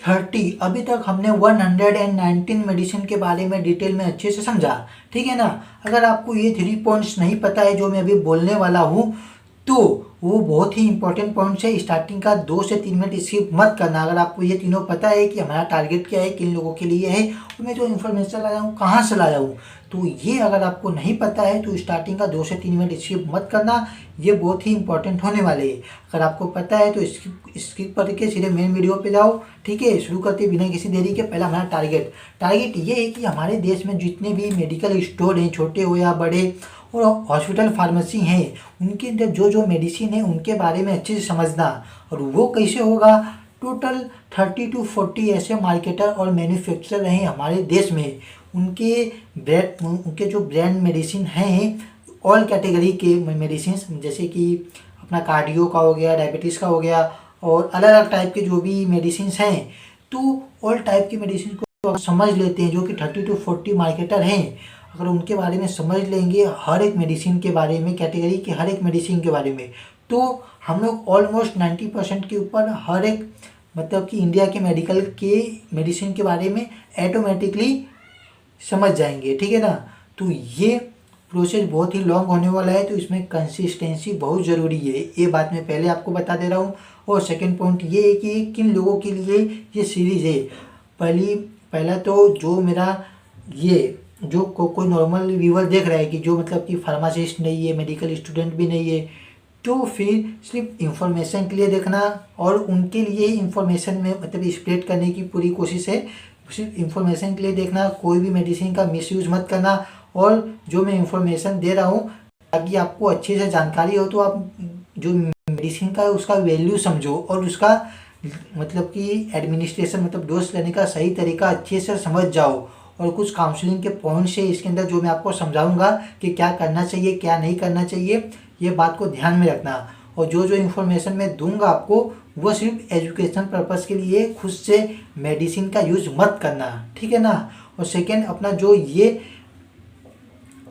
30। अभी तक हमने 119 मेडिसिन के बारे में डिटेल में अच्छे से समझा, ठीक है ना। अगर आपको ये 3 पॉइंट्स नहीं पता है जो मैं अभी बोलने वाला हूँ, तो वो बहुत ही इंपॉर्टेंट पॉइंट्स है। स्टार्टिंग का 2 से 3 मिनट स्किप मत करना। अगर आपको ये तीनों पता है कि हमारा टारगेट क्या है, किन लोगों के लिए है, और मैं जो इन्फॉर्मेशन लाया हूँ कहाँ से लाया हूँ, तो ये अगर आपको नहीं पता है तो स्टार्टिंग का 2 से 3 मिनट स्किप मत करना। ये बहुत ही इंपॉर्टेंट होने वाले हैं। अगर आपको पता है तो स्किप करके सीधे मेन वीडियो पे जाओ, ठीक है। शुरू करते बिना किसी देरी के। पहला हमारा टारगेट ये है कि हमारे देश में जितने भी मेडिकल स्टोर हैं, छोटे हो या बड़े, और हॉस्पिटल फार्मेसी हैं, उनके अंदर जो जो मेडिसिन है उनके बारे में अच्छे से समझना। और वो कैसे होगा, टोटल 30 to 40 ऐसे मार्केटर और मैन्युफैक्चरर हैं हमारे देश में। उनके जो ब्रांड मेडिसिन हैं, ऑल कैटेगरी के मेडिसिन, जैसे कि अपना कार्डियो का हो गया, डायबिटीज़ का हो गया, और अलग अलग टाइप के जो भी मेडिसिन हैं, तो ऑल टाइप की मेडिसिन को अगर समझ लेते हैं, जो कि 30 to 40 मार्केटर हैं, अगर उनके बारे में समझ लेंगे, हर एक मेडिसिन के बारे में, कैटेगरी के हर एक मेडिसिन के बारे में, तो हम लोग ऑलमोस्ट 90% के ऊपर हर एक, मतलब कि इंडिया के मेडिकल के मेडिसिन के बारे में ऑटोमेटिकली समझ जाएंगे, ठीक है ना। तो ये प्रोसेस बहुत ही लॉन्ग होने वाला है, तो इसमें कंसिस्टेंसी बहुत ज़रूरी है। ये बात मैं पहले आपको बता दे रहा हूँ। और सेकंड पॉइंट ये है कि किन लोगों के लिए ये सीरीज़ है। पहला तो जो मेरा ये जो कोई नॉर्मल व्यूअर देख रहा है, कि जो मतलब कि फार्मासिस्ट नहीं है, मेडिकल स्टूडेंट भी नहीं है, तो फिर सिर्फ इंफॉर्मेशन के लिए देखना, और उनके लिए ही इंफॉर्मेशन में मतलब स्प्रेड करने की पूरी कोशिश है। सिर्फ इंफॉर्मेशन के लिए देखना, कोई भी मेडिसिन का मिसयूज़ मत करना। और जो मैं इंफॉर्मेशन दे रहा हूँ, ताकि आपको अच्छे से जानकारी हो, तो आप जो मेडिसिन का है उसका वैल्यू समझो, और उसका मतलब कि एडमिनिस्ट्रेशन, मतलब डोज लेने का सही तरीका अच्छे से समझ जाओ। और कुछ काउंसलिंग के पॉइंट्स है इसके अंदर, जो मैं आपको समझाऊंगा कि क्या करना चाहिए, क्या नहीं करना चाहिए, ये बात को ध्यान में रखना। और जो जो इन्फॉर्मेशन मैं दूंगा आपको, वो सिर्फ एजुकेशन पर्पस के लिए, खुद से मेडिसिन का यूज मत करना, ठीक है ना। और सेकेंड, अपना जो ये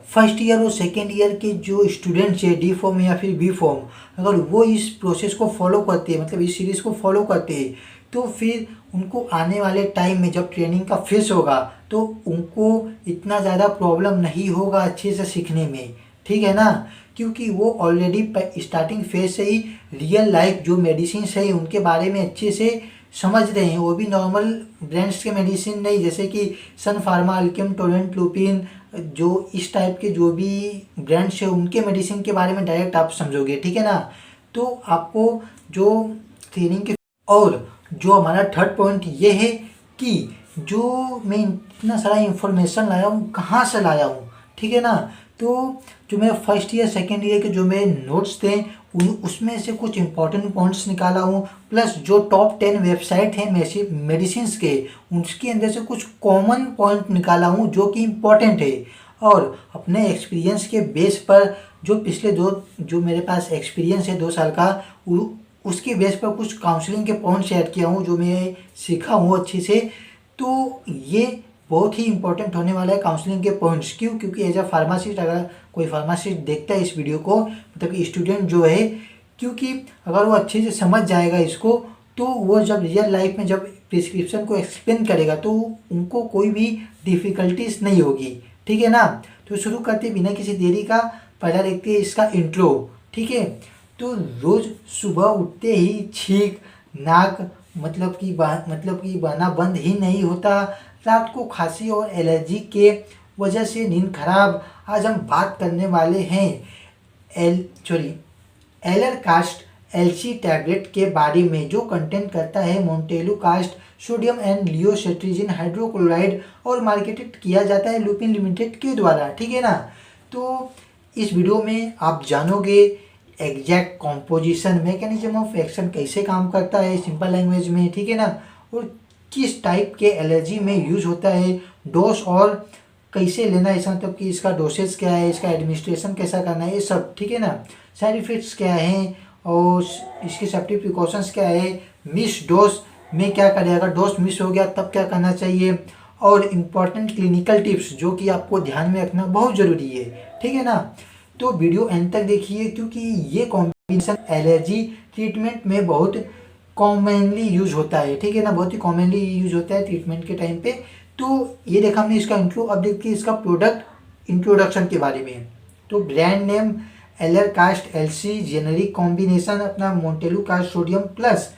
फर्स्ट ईयर और सेकेंड ईयर के जो स्टूडेंट्स है, डी फॉर्म या फिर बी फॉर्म, अगर वो इस प्रोसेस को फॉलो करते हैं, मतलब इस सीरीज़ को फॉलो करते हैं, तो फिर उनको आने वाले टाइम में जब ट्रेनिंग का फेस होगा, तो उनको इतना ज़्यादा प्रॉब्लम नहीं होगा अच्छे से सीखने में, ठीक है ना। क्योंकि वो ऑलरेडी स्टार्टिंग फेज से ही रियल लाइफ जो मेडिसिन है उनके बारे में अच्छे से समझ रहे हैं। वो भी नॉर्मल ब्रांड्स के मेडिसिन नहीं, जैसे कि सन फार्मा, अल्केम, टोरेंट, लुपिन, जो इस टाइप के जो भी ब्रांड्स है उनके मेडिसिन के बारे में डायरेक्ट आप समझोगे, ठीक है ना। तो आपको जो ट्रेनिंग के, और जो हमारा थर्ड पॉइंट ये है कि जो मैं इतना सारा इंफॉर्मेशन लाया हूँ, कहाँ से लाया हूँ, ठीक है ना। तो जो मेरा फर्स्ट ईयर सेकेंड ईयर के जो मेरे नोट्स थे, उसमें से कुछ इंपॉर्टेंट पॉइंट्स निकाला हूँ, प्लस जो टॉप 10 वेबसाइट हैं मेडिसिन के, उसके अंदर से कुछ कॉमन पॉइंट निकाला हूँ जो कि इम्पॉर्टेंट है। और अपने एक्सपीरियंस के बेस पर, जो पिछले जो मेरे पास एक्सपीरियंस है 2 साल का, उसके बेस पर कुछ काउंसलिंग के पॉइंट्स ऐड किया हूँ, जो मैं सीखा हूँ अच्छे से। तो ये बहुत ही इंपॉर्टेंट होने वाला है काउंसलिंग के पॉइंट्स। क्यों? क्योंकि एज अ फार्मासिस्ट, अगर कोई फार्मासिस्ट देखता है इस वीडियो को, मतलब कि स्टूडेंट जो है, क्योंकि अगर वो अच्छे से समझ जाएगा इसको, तो वो जब रियल लाइफ में जब प्रिस्क्रिप्शन को एक्सप्लेन करेगा, तो उनको कोई भी डिफ़िकल्टीज नहीं होगी, ठीक है ना। तो शुरू करते बिना किसी देरी का, पहला देखते हैं इसका इंट्रो, ठीक है। तो रोज़ सुबह उठते ही छींक, नाक मतलब कि बहना बंद ही नहीं होता, रात को खांसी और एलर्जी के वजह से नींद खराब। आज हम बात करने वाले हैं एलर कास्ट एलसी टैबलेट के बारे में, जो कंटेंट करता है मोन्टेलू कास्ट, सोडियम एंड लियोसेट्रिजिन हाइड्रोक्लोराइड, और मार्केटेड किया जाता है लुपिन लिमिटेड के द्वारा, ठीक है ना। तो इस वीडियो में आप जानोगे exact composition, mechanism of action, कैसे काम करता है सिंपल लैंग्वेज में, ठीक है ना, और किस टाइप के एलर्जी में यूज होता है, डोज और कैसे लेना है, इसका मतलब कि इसका डोसेज क्या है, इसका एडमिनिस्ट्रेशन कैसा करना है, ये सब, ठीक है ना। साइड इफेक्ट्स क्या हैं, और इसकी सेफ्टी प्रिकॉशंस क्या है, मिस डोज में क्या करें, अगर डोज मिस हो गया तब क्या करना चाहिए, और इम्पॉर्टेंट क्लिनिकल टिप्स जो कि आपको ध्यान में रखना बहुत ज़रूरी है, ठीक है ना। तो वीडियो एंड तक देखिए, क्योंकि ये कॉम्बिनेशन एलर्जी ट्रीटमेंट में बहुत कॉमनली यूज होता है, ठीक है ना, बहुत ही कॉमनली यूज होता है ट्रीटमेंट के टाइम पे। तो ये देखा हमने इसका इंट्रो। अब देखते हैं इसका प्रोडक्ट इंट्रोडक्शन के बारे में। तो brand name Alercast LC, generic combination अपना montelukast sodium plus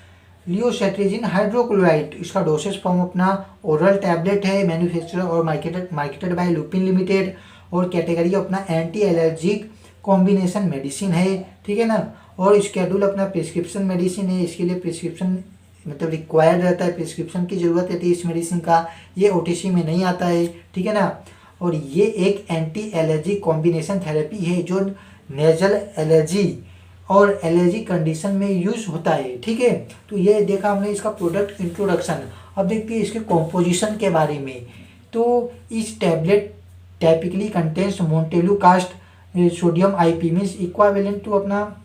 levocetirizine hydrochloride. इसका डोसेज फॉर्म अपना ओरल टैबलेट है, मैन्युफैक्चरर और मार्केटेड बाय लुपिन लिमिटेड। और कैटेगरी अपना एंटी एलर्जिक कॉम्बिनेशन मेडिसिन है, ठीक है ना। और स्केड्यूल अपना प्रिस्क्रिप्शन मेडिसिन है, इसके लिए प्रिस्क्रिप्शन मतलब रिक्वायर्ड रहता है, प्रिस्क्रिप्शन की जरूरत रहती है इस मेडिसिन का, ये ओटीसी में नहीं आता है, ठीक है ना। और ये एक एंटी एलर्जी कॉम्बिनेशन थेरेपी है जो नेजल एलर्जी और एलर्जी कंडीशन में यूज होता है, ठीक है। तो ये देखा हमने इसका प्रोडक्ट इंट्रोडक्शन। अब देखते हैं इसके कॉम्पोजिशन के बारे में। तो इस tablet typically contains montelukast sodium IP means equivalent to अपना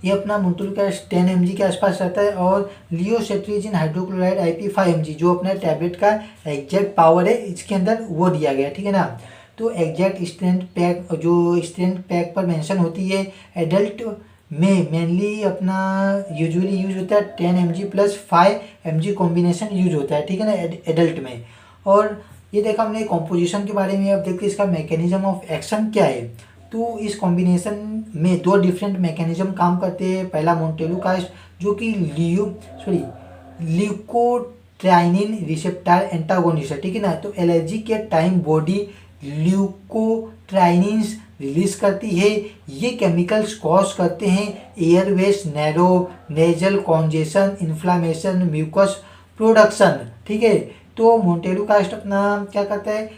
ये अपना मोन्टेलुकास्ट 10 mg के आसपास रहता है। और लियोसेट्रिजिन हाइड्रोक्लोराइड IP 5 mg जो अपना टैबलेट का एग्जैक्ट पावर है इसके अंदर वो दिया गया है, ठीक है ना। तो एग्जैक्ट स्ट्रेंथ पैक जो स्ट्रेंथ पैक पर मेंशन होती है एडल्ट में मेनली अपना यूजुअली यूज होता है 10 mg plus 5 mg combination use होता है, ठीक है ना, एडल्ट में। और ये देखा हमने कॉम्पोजिशन के बारे में। अब देखते हैं इसका मैकेनिज्म ऑफ एक्शन क्या है। तो इस कॉम्बिनेशन में दो डिफरेंट मैकेनिज्म काम करते हैं। पहला मोन्टेलुकास्ट जो कि ल्यूकोट्राइनिन रिसेप्टर एंटागोनिस्ट है, ठीक है ना। तो एलर्जी के टाइम बॉडी ल्यूकोट्राइनिन्स रिलीज करती है। ये केमिकल्स कॉज करते हैं airways narrow, nasal congestion, inflammation, mucus production, ठीक है। तो मोन्टेलुकास्ट अपना क्या करता है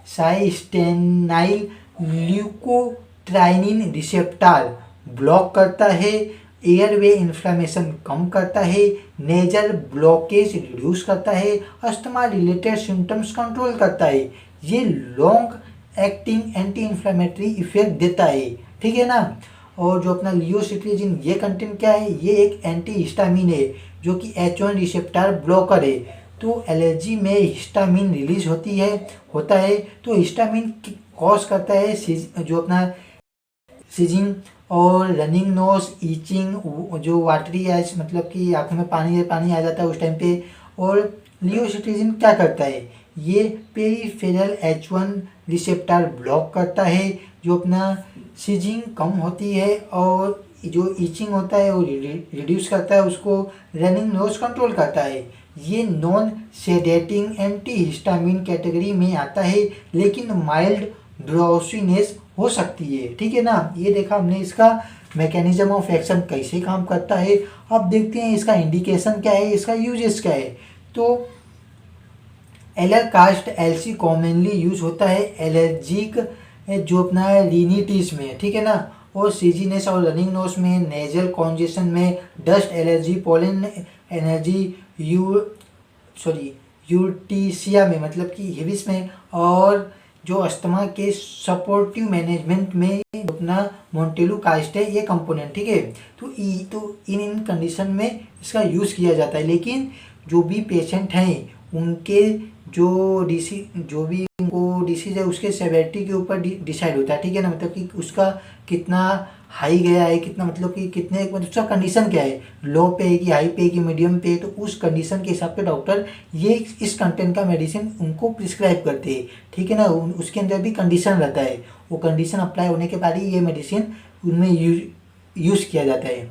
साइस्टेनाइल ल्यूकोट्राइनिन रिसेप्टर ब्लॉक करता है, एयरवे इन्फ्लामेशन कम करता है, नेजल ब्लॉकेज रिड्यूस करता है, अस्थमा रिलेटेड सिम्टम्स कंट्रोल करता है। ये long acting anti inflammatory effect देता है, ठीक है ना। और जो अपना लियोसेट्रिजिन ये कंटेंट क्या है, ये एक एंटी हिस्टामिन है जो कि H1 रिसेप्टर ब्लॉकर है। तो एलर्जी में हिस्टामिन रिलीज होता है। तो हिस्टामिन कॉज करता है जो अपना सीजिंग और रनिंग नोज, ईचिंग, जो वाटरी आइज मतलब कि आंखों में पानी आ जाता है उस टाइम पे। और लियोसेट्रिजिन क्या करता है, ये पेरिफेरल H1 रिसेप्टर ब्लॉक करता है, जो अपना सीजिंग कम होती है और जो ईचिंग होता है वो रिड्यूस करता है उसको, रनिंग नोज कंट्रोल करता है। ये नॉन सेडेटिंग एंटी हिस्टामिन कैटेगरी में आता है लेकिन माइल्ड ड्राउसीनेस हो सकती है, ठीक है ना। ये देखा हमने इसका मैकेनिज्म ऑफ एक्शन कैसे काम करता है। अब देखते हैं इसका इंडिकेशन क्या है, इसका यूजेस क्या है। तो एलरकास्ट एलसी कॉमनली यूज होता है एलर्जिक जो अपना रिनिटिस में, ठीक है ना। और सीजीनेस और रनिंग नोज में, नेजल कॉन्जेशन में, डस्ट एलर्जी, पोलन एनर्जी, यूर्टिसिया में मतलब कि हिविस में, और जो अस्थमा के सपोर्टिव मैनेजमेंट में अपना मोन्टेलुकास्ट है ये कंपोनेंट, ठीक है। तो इन कंडीशन में इसका यूज़ किया जाता है। लेकिन जो भी पेशेंट हैं उनके जो डिसीज है उसके सेवेरिटी के ऊपर डिसाइड होता है, ठीक है ना। मतलब कि उसका कितना हाई गया है, कितना मतलब कि कितने मतलब उसका कंडीशन क्या है, लो पे है कि हाई पे है कि मीडियम पे है। तो उस कंडीशन के हिसाब से डॉक्टर ये इस कंटेंट का मेडिसिन उनको प्रिस्क्राइब करते हैं, ठीक है ना। उसके अंदर भी कंडीशन रहता है, वो कंडीशन अप्लाई होने के बाद ही ये मेडिसिन उनमें यूज़ किया जाता है।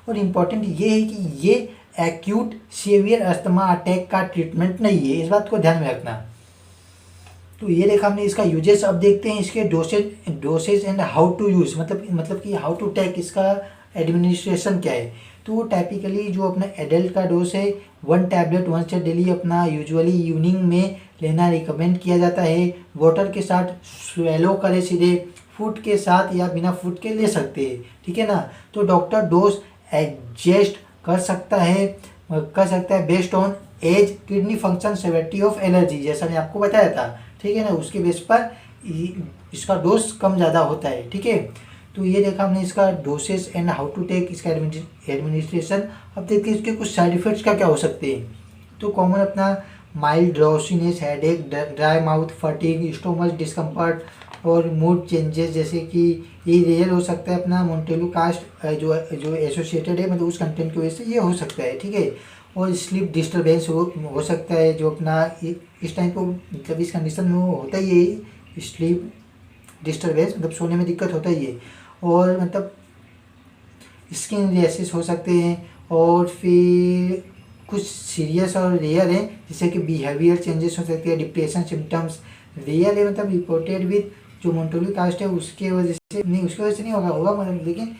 और इम्पॉर्टेंट ये है कि ये एक्यूट सीवियर अस्थमा अटैक का ट्रीटमेंट नहीं है, इस बात को ध्यान में रखना। तो ये देखा हमने इसका यूजेस। अब देखते हैं इसके dosage and how to use मतलब कि हाउ टू टेक, इसका एडमिनिस्ट्रेशन क्या है। तो टाइपिकली जो अपना एडल्ट का डोज है 1 टैबलेट 1 से डेली अपना यूजुअली इवनिंग में लेना रिकमेंड किया जाता है। वाटर के साथ स्वेलो करें, सीधे फूड के साथ या बिना फूड के ले सकते हैं, ठीक है ना। तो डॉक्टर डोज एडजस्ट कर सकता है based on age, kidney function, severity of allergy, जैसा मैं आपको बताया था, ठीक है ना। उसके बेस पर इसका डोज कम ज़्यादा होता है, ठीक है। तो ये देखा हमने इसका doses and how to take, इसका एडमिनिस्ट्रेशन। अब देखिए इसके कुछ साइड इफेक्ट्स क्या हो सकते हैं। तो कॉमन अपना mild drowsiness, headache, dry mouth, fatigue, stomach discomfort, और मूड चेंजेस, जैसे कि ये रेयर हो सकता है अपना मोंटेलू कास्ट जो जो एसोसिएटेड है मतलब उस कंटेंट की वजह से ये हो सकता है, ठीक है। और स्लीप डिस्टर्बेंस हो सकता है जो अपना इस टाइम को मतलब इस कंडीशन में होता ही है स्लीप डिस्टर्बेंस, मतलब सोने में दिक्कत होता ही है। और मतलब स्किन रैशेस हो सकते हैं। और फिर कुछ सीरियस और रेयर है जैसे कि बिहेवियर चेंजेस हो सकते हैं, डिप्रेशन सिम्टम्स रेयर है मतलब रिपोर्टेड विद जो मोंटोली कास्ट है उसके वजह से नहीं, उसकी वजह से नहीं होगा मतलब, लेकिन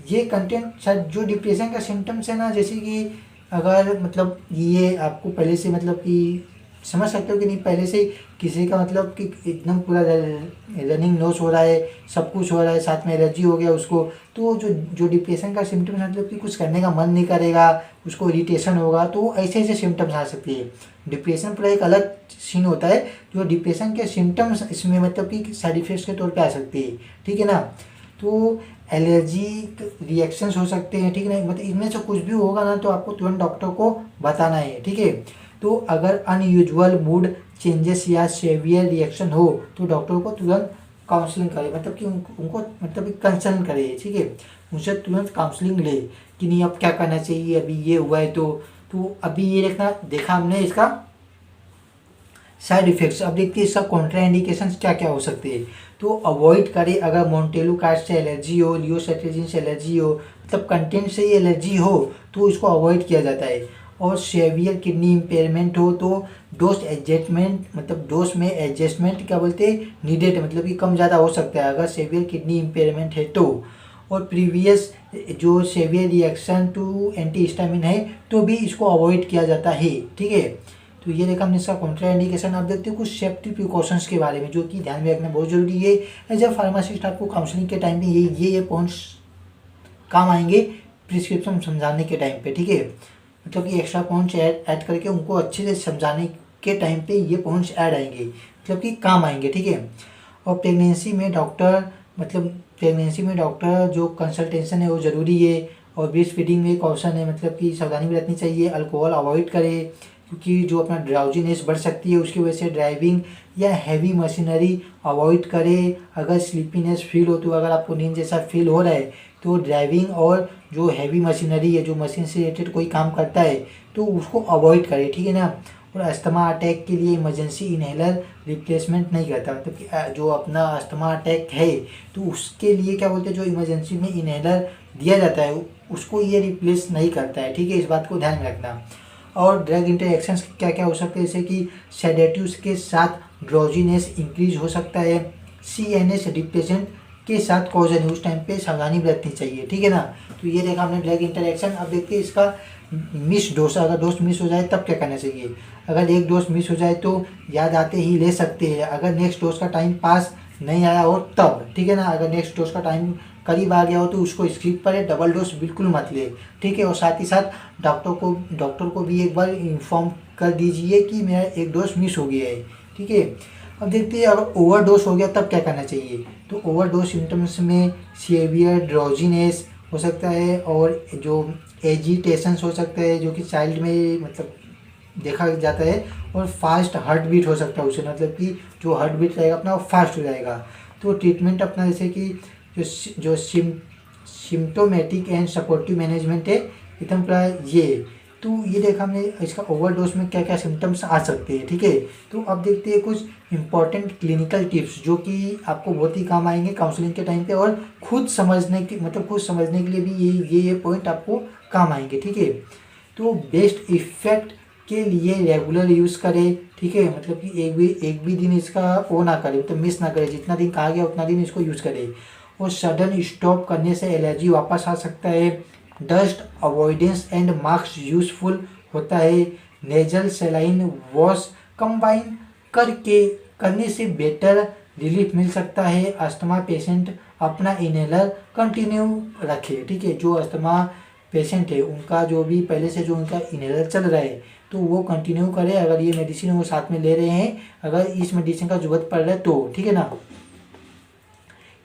ये कंटेंट शायद जो डिप्रेशन का सिम्टम्स है ना, जैसे कि अगर मतलब ये आपको पहले से मतलब कि समझ सकते हो कि नहीं, पहले से ही किसी का मतलब कि एकदम पूरा रनिंग नोज हो रहा है, सब कुछ हो रहा है, साथ में एलर्जी हो गया उसको, तो जो जो डिप्रेशन का सिम्टम्स मतलब कि कुछ करने का मन नहीं करेगा, उसको इरिटेशन होगा, तो ऐसे ऐसे सिम्टम्स आ सकती है। डिप्रेशन पूरा एक अलग सीन होता है, जो डिप्रेशन के सिम्टम्स इसमें मतलब कि साइड इफेक्ट्स के तौर पे आ सकती है, ठीक है ना। तो एलर्जी रिएक्शंस हो सकते हैं, ठीक है ना, मतलब इनमें से कुछ भी होगा ना तो आपको तुरंत डॉक्टर को बताना है, ठीक है। तो अगर अनयूजुअल मूड चेंजेस या सेवियर रिएक्शन हो तो डॉक्टर को तुरंत काउंसलिंग करे, मतलब कि उनको मतलब कि कंसर्न करे, ठीक है, उनसे तुरंत काउंसलिंग ले कि नहीं अब क्या करना चाहिए, अभी ये हुआ है तो अभी ये देखा हमने इसका साइड इफेक्ट्स। अब देखते हैं इसका कॉन्ट्रा इंडिकेशन क्या क्या हो सकते हैं। तो अवॉइड करें अगर मोंटेलू कास्ट से एलर्जी हो, लियोसेट्रिजिन से एलर्जी हो, मतलब कंटेंट से ही एलर्जी हो तो इसको अवॉइड किया जाता है। और सेवियर किडनी इम्पेयरमेंट हो तो डोज एडजस्टमेंट, मतलब डोज में एडजस्टमेंट क्या बोलते हैं नीडेड, मतलब कि कम ज़्यादा हो सकता है अगर सेवियर किडनी इम्पेयरमेंट है तो। और प्रीवियस जो सेवियर रिएक्शन टू एंटीहिस्टामिन है तो भी इसको अवॉइड किया जाता है, ठीक है। तो ये देखा हमने इसका कॉन्ट्रा इंडिकेशन। आप देखते हो कुछ सेफ्टी प्रिकॉशंस के बारे में जो कि ध्यान में रखना बहुत जरूरी है। एज अ फार्मासिस्ट आपको काउंसलिंग के टाइम पे ये पॉइंट्स काम आएंगे प्रिस्क्रिप्शन समझाने के टाइम पे, ठीक है, मतलब कि एक्स्ट्रा पॉइंट्स ऐड करके उनको अच्छे से समझाने के टाइम पे ये पॉइंट्स ऐड आएंगे, मतलब कि काम आएंगे, ठीक है। और प्रेगनेंसी में डॉक्टर जो कंसल्टेशन है वो ज़रूरी है। और ब्रेस्ट फीडिंग में कॉशन है, मतलब कि सावधानी बरतनी चाहिए, अल्कोहल अवॉइड करें क्योंकि जो अपना ड्राउजीनेस बढ़ सकती है उसकी वजह से। ड्राइविंग या हैवी मशीनरी अवॉइड करें। अगर स्लीपीनेस फील हो तो अगर आपको नींद जैसा फील हो रहा है तो ड्राइविंग और जो हैवी मशीनरी है जो मशीन से रिलेटेड कोई काम करता है तो उसको अवॉइड करें, ठीक है ना। और अस्थमा अटैक के लिए इमरजेंसी इनहेलर रिप्लेसमेंट नहीं करता, मतलब कि जो अपना अस्थमा अटैक है तो उसके लिए क्या बोलते हैं जो इमरजेंसी में इनहेलर दिया जाता है उसको ये रिप्लेस नहीं करता है, ठीक है, इस बात को ध्यान में रखना। और ड्रग इंटरेक्शंस क्या क्या हो सकते हैं, जैसे कि सेडेटिव्स के साथ ड्रोजीनेस इंक्रीज हो सकता है, CNS डिप्रेशन के साथ कॉजन है, उस टाइम पे सावधानी बरतनी चाहिए, ठीक है ना। तो ये देखा हमने ड्रग इंटरेक्शन। अब देखते हैं इसका मिस डोज, अगर डोज मिस हो जाए तब क्या करना चाहिए। अगर एक डोज मिस हो जाए तो याद आते ही ले सकते हैं, अगर नेक्स्ट डोज का टाइम पास नहीं आया हो तब, ठीक है ना। अगर नेक्स्ट डोज का टाइम करीब आ गया हो तो उसको स्किप करें, डबल डोज बिल्कुल मत ले, ठीक है। और साथ ही साथ डॉक्टर को भी एक बार इन्फॉर्म कर दीजिए कि मेरा एक डोज मिस हो गया है, ठीक है। अब देखते हैं अगर ओवरडोज हो गया तब क्या करना चाहिए। तो ओवरडोज सिम्टम्स में सीवियर ड्रोजीनेस हो सकता है और जो एजिटेशंस हो सकता है जो कि चाइल्ड में मतलब देखा जाता है। और फास्ट हार्ट बीट हो सकता है उसे, मतलब कि जो हार्ट बीट रहेगा अपना वो फास्ट हो जाएगा। तो ट्रीटमेंट अपना जैसे कि जो सिम्टोमेटिक एंड सपोर्टिव मैनेजमेंट है एकदम पूरा ये। तो ये देखा हमने इसका ओवरडोज में क्या क्या सिम्टम्स आ सकते हैं, ठीक है। तो अब देखते हैं कुछ इंपॉर्टेंट क्लिनिकल टिप्स जो कि आपको बहुत ही काम आएंगे काउंसलिंग के टाइम पे और खुद समझने के लिए भी ये पॉइंट आपको काम आएंगे, ठीक है। तो बेस्ट इफेक्ट के लिए रेगुलर यूज़ करें, ठीक है, मतलब कि एक भी दिन इसका वो ना करें, मतलब मिस ना करें, जितना दिन कहा गया उतना दिन इसको यूज़ करें। और सडन स्टॉप करने से एलर्जी वापस आ सकता है। Dust avoidance and mask useful होता है। नेजल सेलाइन वॉश कंबाइन करने से बेटर रिलीफ मिल सकता है। अस्थमा पेशेंट अपना इनहेलर कंटिन्यू रखे, ठीक है, जो अस्थमा पेशेंट है उनका जो भी पहले से जो उनका इनहेलर चल रहा है तो वो कंटिन्यू करे, अगर ये मेडिसिन वो साथ में ले रहे हैं, अगर इस मेडिसिन का जरूरत पड़ रहा है तो, ठीक है ना।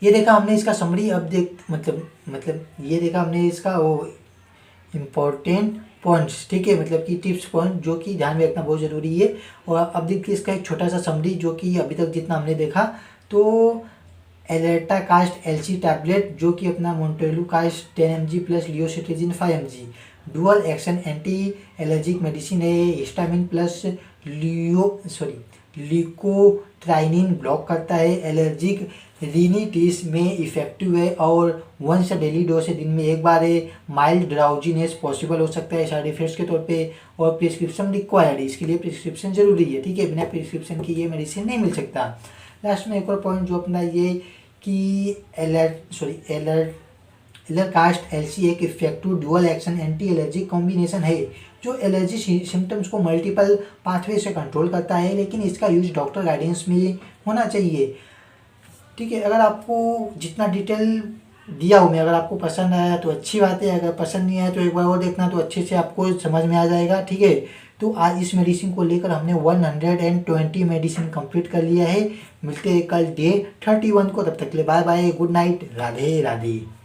ये देखा हमने इसका समरी। अब मतलब ये देखा हमने इसका वो इम्पोर्टेंट पॉइंट्स, ठीक है, मतलब कि टिप्स पॉइंट जो कि ध्यान में रखना बहुत ज़रूरी है। और अब देखिए इसका एक छोटा सा समरी जो कि अभी तक जितना हमने देखा। तो एलर्टा कास्ट एलसी टैबलेट जो कि अपना montelukast 10 mg plus levocetirizine 5 mg dual action anti allergic medicine है। हिस्टामिन प्लस ल्यूकोट्राइनिन ब्लॉक करता है, एलर्जिक रिनिटिस में इफेक्टिव है और वंस डेली डोज है, दिन में एक बार है। माइल्ड ड्राउजीनेस पॉसिबल हो सकता है साइड इफेक्ट्स के तौर पे और प्रिस्क्रिप्शन रिक्वायर्ड है, इसके लिए प्रिस्क्रिप्शन जरूरी है, ठीक है, बिना प्रिस्क्रिप्शन की ये मेडिसिन नहीं मिल सकता। लास्ट में एक और पॉइंट जो अपना ये कि एलरकास्ट एलसी एक effective dual action anti allergic combination है जो एलर्जी सिम्टम्स को मल्टीपल पाथवे से कंट्रोल करता है, लेकिन इसका यूज डॉक्टर गाइडेंस में होना चाहिए, ठीक है। अगर आपको जितना डिटेल दिया हूँ मैं, अगर आपको पसंद आया तो अच्छी बात है, अगर पसंद नहीं आया तो एक बार और देखना तो अच्छे से आपको समझ में आ जाएगा, ठीक है। तो आज इस मेडिसिन को लेकर हमने 120 मेडिसिन कंप्लीट कर लिया है। मिलते हैं कल डे 31 को, तब तक के लिए bye bye, good night, Radhe Radhe.